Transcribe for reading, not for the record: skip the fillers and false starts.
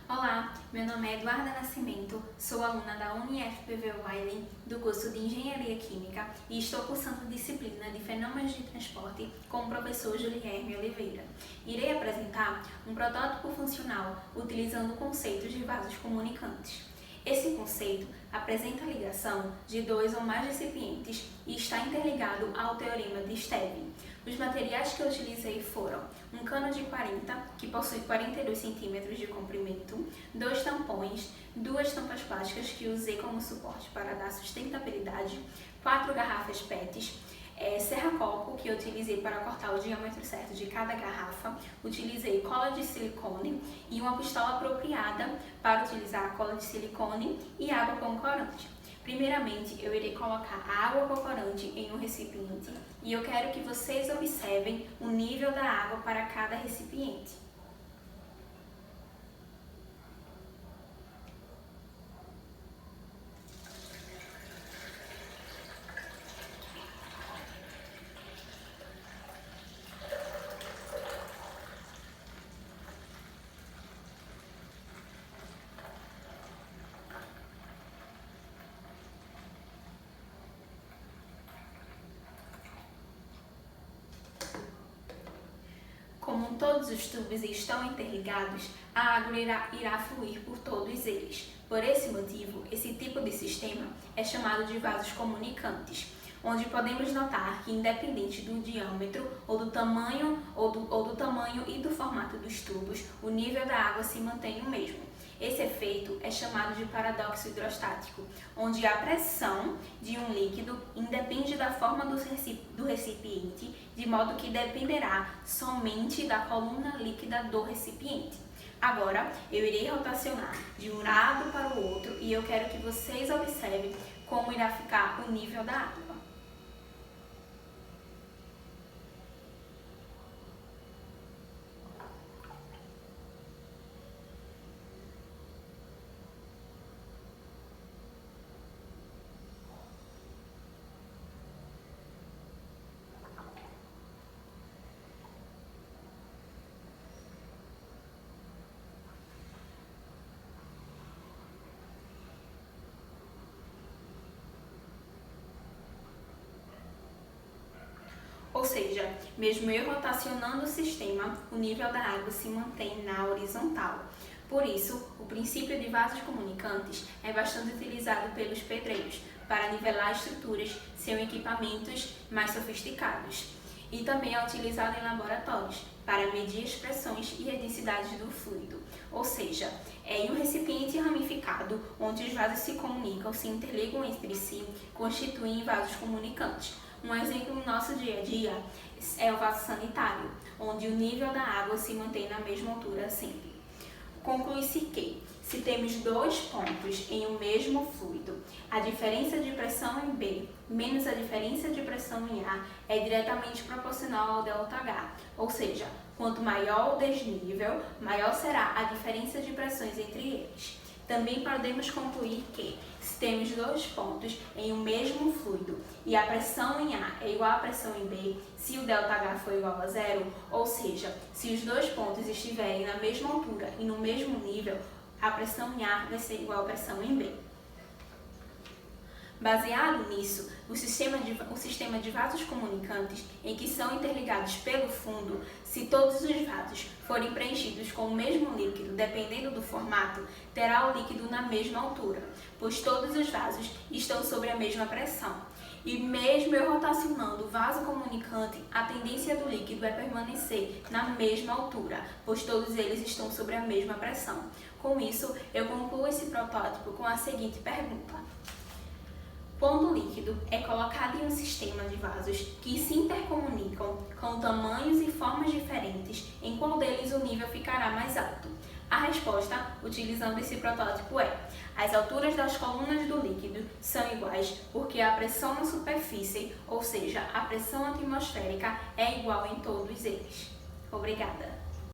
Olá, meu nome é Eduarda Nascimento, sou aluna da UniFPV Wiley do curso de Engenharia Química e estou cursando disciplina de Fenômenos de Transporte com o professor Julierme Oliveira. Irei apresentar um protótipo funcional utilizando conceitos de vasos comunicantes. Esse conceito apresenta a ligação de dois ou mais recipientes e está interligado ao teorema de Stevin. Os materiais que eu utilizei foram um cano de 40, que possui 42 cm de comprimento, 2 tampões, 2 tampas plásticas que usei como suporte para dar sustentabilidade, 4 garrafas PETs, serra-copo que eu utilizei para cortar o diâmetro certo de cada garrafa, utilizei cola de silicone e uma pistola apropriada para utilizar a cola de silicone e água com corante. Primeiramente, eu irei colocar a água com corante em um recipiente e eu quero que vocês observem o nível da água para cada recipiente. Como todos os tubos estão interligados, a água irá fluir por todos eles. Por esse motivo, esse tipo de sistema é chamado de vasos comunicantes, onde podemos notar que, independente do diâmetro ou do tamanho e do formato dos tubos, o nível da água se mantém o mesmo. Esse efeito é chamado de paradoxo hidrostático, onde a pressão de um líquido independe da forma do recipiente, de modo que dependerá somente da coluna líquida do recipiente. Agora, eu irei rotacionar de um lado para o outro e eu quero que vocês observem como irá ficar o nível da água. Ou seja, mesmo eu rotacionando o sistema, o nível da água se mantém na horizontal. Por isso, o princípio de vasos comunicantes é bastante utilizado pelos pedreiros para nivelar estruturas sem equipamentos mais sofisticados. E também é utilizado em laboratórios para medir as pressões e a densidade do fluido. Ou seja, é em um recipiente ramificado onde os vasos se comunicam, se interligam entre si, constituem vasos comunicantes. Um exemplo no nosso dia a dia é o vaso sanitário, onde o nível da água se mantém na mesma altura sempre. Conclui-se que, se temos dois pontos em um mesmo fluido, a diferença de pressão em B menos a diferença de pressão em A é diretamente proporcional ao ΔH, ou seja, quanto maior o desnível, maior será a diferença de pressões entre eles. Também podemos concluir que, se temos dois pontos em um mesmo fluido e a pressão em A é igual à pressão em B, se o ΔH for igual a zero, ou seja, se os dois pontos estiverem na mesma altura e no mesmo nível, a pressão em A vai ser igual à pressão em B. Baseado nisso, o sistema de vasos comunicantes, em que são interligados pelo fundo, se todos os vasos forem preenchidos com o mesmo líquido, dependendo do formato, terá o líquido na mesma altura, pois todos os vasos estão sob a mesma pressão. E mesmo eu rotacionando o vaso comunicante, a tendência do líquido é permanecer na mesma altura, pois todos eles estão sob a mesma pressão. Com isso, eu concluo esse protótipo com a seguinte pergunta: quando o líquido é colocado em um sistema de vasos que se intercomunicam com tamanhos e formas diferentes, em qual deles o nível ficará mais alto? A resposta, utilizando esse protótipo, é: as alturas das colunas do líquido são iguais porque a pressão na superfície, ou seja, a pressão atmosférica, é igual em todos eles. Obrigada!